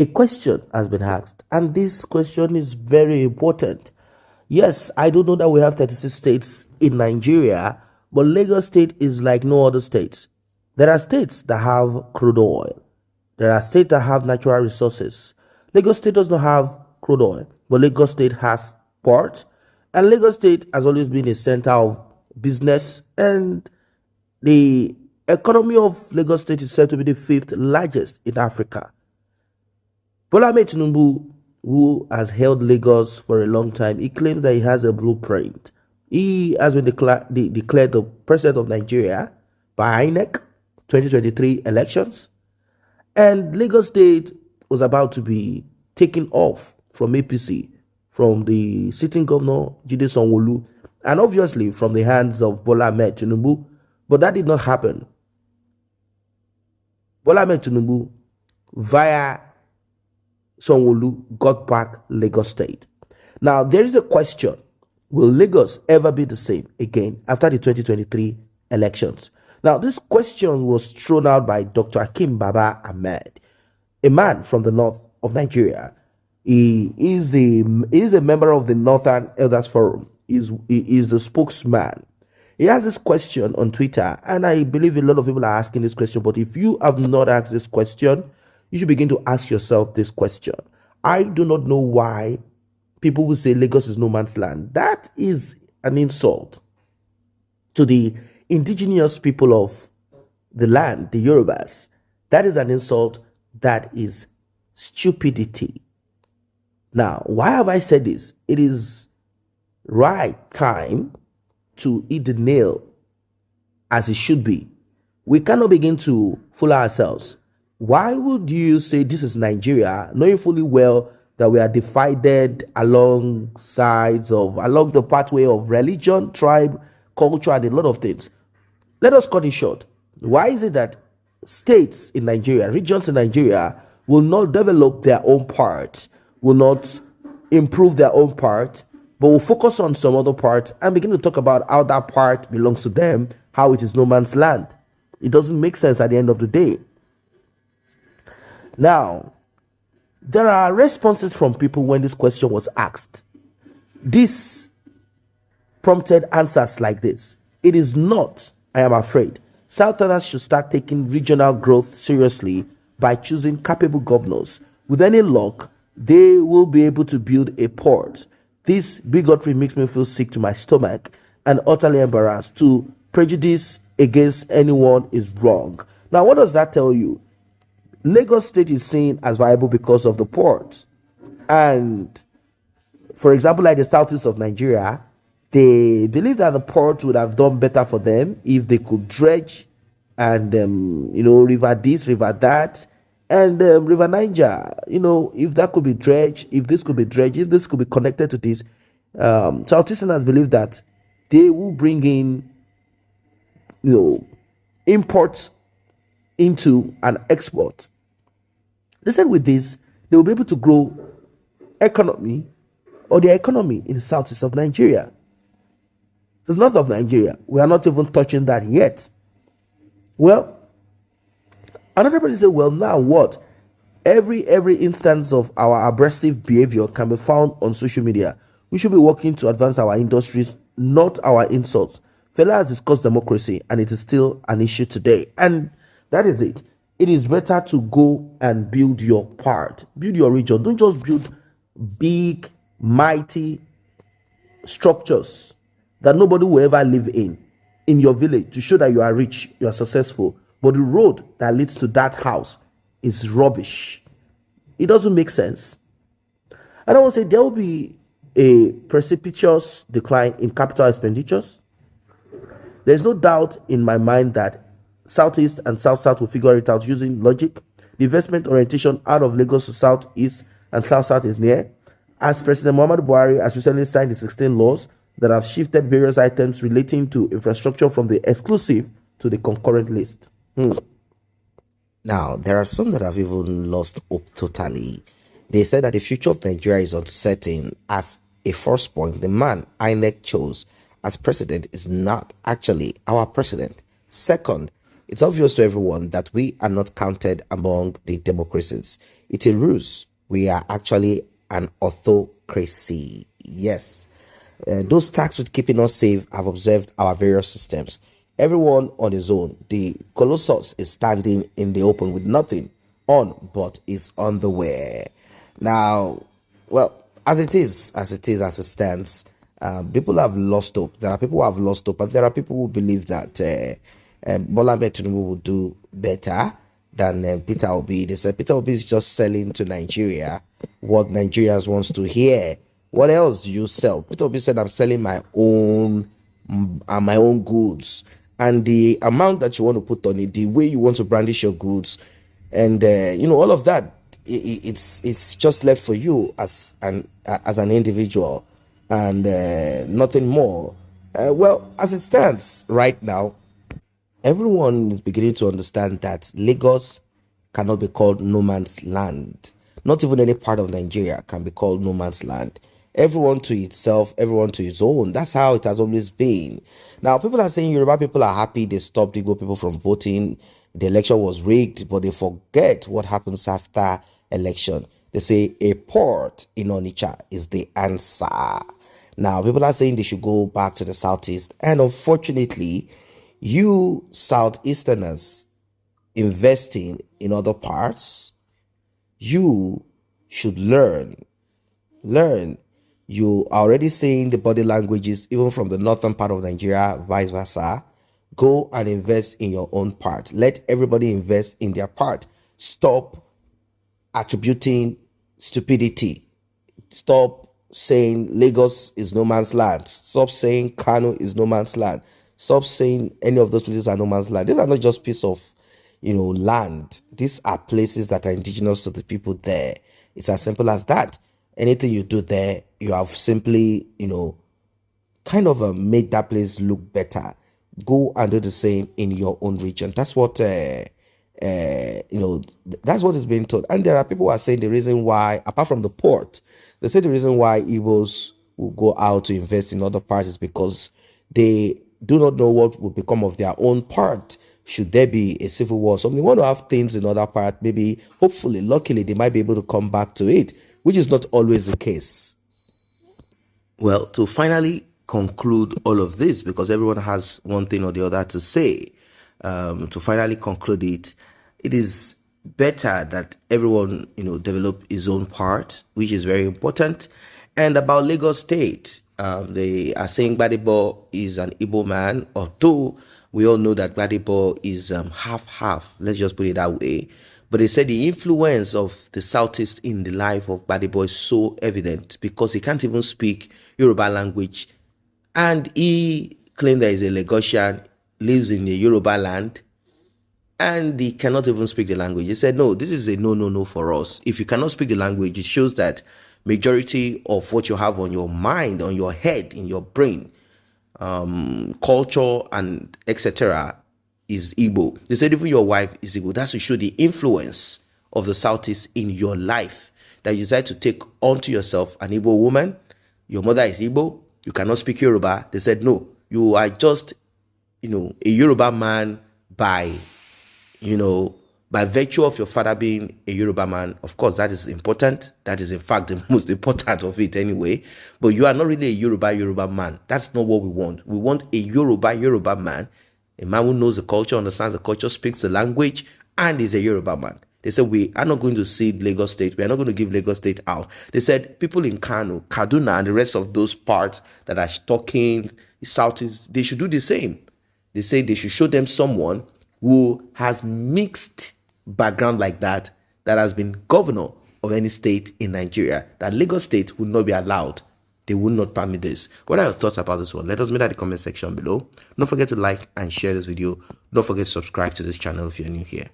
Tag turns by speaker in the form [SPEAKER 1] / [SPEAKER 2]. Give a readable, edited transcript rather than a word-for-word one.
[SPEAKER 1] A question has been asked, and this question is very important. Yes, I do know that we have 36 states in Nigeria, but Lagos State is like no other states. There are states that have crude oil. There are states that have natural resources. Lagos State does not have crude oil, but Lagos State has port, and Lagos State has always been a center of business, and the economy of Lagos State is said to be the fifth largest in Africa. Bola Ahmed Tinubu, who has held Lagos for a long time, he claims that he has a blueprint. He has been declared the president of Nigeria by INEC 2023 elections, and Lagos State was about to be taken off from APC, from the sitting governor Jide Sanwo-Olu, and obviously from the hands of Bola Ahmed Tinubu, but that did not happen. Bola Ahmed Tinubu, via Sanwo-Olu, got back Lagos State. Now, there is a question. Will Lagos ever be the same again after the 2023 elections? Now, this question was thrown out by Dr. Akim Baba Ahmed, a man from the north of Nigeria. He is a member of the Northern Elders Forum. He is the spokesman. He has this question on Twitter, and I believe a lot of people are asking this question. But if you have not asked this question, you should begin to ask yourself this question. I do not know why people will say Lagos is no man's land. That is an insult to the indigenous people of the land, the Yorubas. That is an insult. That is stupidity. Now, why have I said this? It is right time to eat the nail as it should be. We cannot begin to fool ourselves. Why would you say this is Nigeria, knowing fully well that we are divided along the pathway of religion, tribe, culture, and a lot of things? Let us cut it short. Why is it that states in Nigeria, regions in Nigeria, will not develop their own part, will not improve their own part, but will focus on some other part and begin to talk about how that part belongs to them, how it is no man's land? It doesn't make sense at the end of the day. Now, there are responses from people when this question was asked. This prompted answers like this. It is not, I am afraid. Southerners should start taking regional growth seriously by choosing capable governors. With any luck, they will be able to build a port. This bigotry makes me feel sick to my stomach and utterly embarrassed. To prejudice against anyone is wrong. Now, what does that tell you? Lagos State is seen as viable because of the port. And, for example, like the southeast of Nigeria, they believe that the port would have done better for them if they could dredge and, river this, river that, and River Niger, if that could be dredged, if this could be dredged, if this could be connected to this. Southeasterners believe that they will bring in, imports into an export. They said with this, they will be able to grow their economy in the southeast of Nigeria. The north of Nigeria, we are not even touching that yet. Well, another person said, well, now what? Every instance of our abrasive behavior can be found on social media. We should be working to advance our industries, not our insults. Fela has discussed democracy, and it is still an issue today. And that is it. It is better to go and build your part, build your region. Don't just build big, mighty structures that nobody will ever live in your village to show that you are rich, you are successful. But the road that leads to that house is rubbish. It doesn't make sense. And I will say there will be a precipitous decline in capital expenditures. There's no doubt in my mind that Southeast and South-South will figure it out using logic. The investment orientation out of Lagos to Southeast and South-South is near, as President Muhammadu Buhari has recently signed the 16 laws that have shifted various items relating to infrastructure from the exclusive to the concurrent list.
[SPEAKER 2] Now, there are some that have even lost hope totally. They said that the future of Nigeria is uncertain. As a first point, the man INEC chose as president is not actually our president. Second, it's obvious to everyone that we are not counted among the democracies. It's a ruse. We are actually an autocracy. Yes. Those tasked with keeping us safe have observed our various systems. Everyone on his own. The Colossus is standing in the open with nothing on but is underwear. Now, well, as it stands, people have lost hope. There are people who have lost hope, and there are people who believe that Bola Ahmed Tinubu will do better than Peter Obi. They said Peter Obi is just selling to Nigeria what Nigerians wants to hear. What else do you sell? Peter Obi said, "I'm selling my own and my own goods." And the amount that you want to put on it, the way you want to brandish your goods, and all of that, it's just left for you as an individual, and nothing more. Well, as it stands right now, everyone is beginning to understand that Lagos cannot be called no man's land. Not even any part of Nigeria can be called no man's land. Everyone to itself, everyone to its own. That's how it has always been. Now, people are saying Yoruba people are happy they stopped Igbo people from voting. The election was rigged, but they forget what happens after election. They say a port in Onitsha is the answer. Now, people are saying they should go back to the southeast, and unfortunately, you southeasterners investing in other parts, you should learn. You are already seeing the body languages even from the northern part of Nigeria, vice versa. Go and invest in your own part. Let everybody invest in their part. Stop attributing stupidity. Stop saying Lagos is no man's land. Stop saying Kano is no man's land. Stop saying any of those places are no man's land. These are not just pieces of, land. These are places that are indigenous to the people there. It's as simple as that. Anything you do there, you have simply, kind of made that place look better. Go and do the same in your own region. That's what that's what is being told. And there are people who are saying the reason why, apart from the port, they say the reason why Igbos will go out to invest in other parts is because they do not know what will become of their own part should there be a civil war. So they want to have things in other part. Maybe, hopefully, luckily, they might be able to come back to it, which is not always the case. Well, to finally conclude all of this, because everyone has one thing or the other to say, to finally conclude it, it is better that everyone, develop his own part, which is very important. And about Lagos State, they are saying Gbadebo is an Igbo man, although we all know that Gbadebo is half-half. Let's just put it that way. But they said the influence of the Southeast in the life of Gbadebo is so evident because he can't even speak Yoruba language. And he claimed that he's a Lagosian, lives in the Yoruba land, and he cannot even speak the language. He said, no, this is a no for us. If you cannot speak the language, it shows that majority of what you have on your mind, on your head, in your brain, culture and etc. is Igbo. They said even your wife is Igbo. That's to show the influence of the Southeast in your life, that you decide to take onto yourself an Igbo woman. Your mother is Igbo. You cannot speak Yoruba. They said, no, you are just, a Yoruba man by virtue of your father being a Yoruba man. Of course, that is important. That is, in fact, the most important of it anyway. But you are not really a Yoruba man. That's not what we want. We want a Yoruba man, a man who knows the culture, understands the culture, speaks the language, and is a Yoruba man. They said, we are not going to cede Lagos State. We are not going to give Lagos State out. They said, people in Kano, Kaduna, and the rest of those parts that are talking Southeast, they should do the same. They say they should show them someone who has mixed background like that has been governor of any state in Nigeria, that Lagos State would not be allowed. They will not permit this. What are your thoughts about this one? Let us know that in the comment section below. Don't forget to like and share this video. Don't forget to subscribe to this channel if you're new here.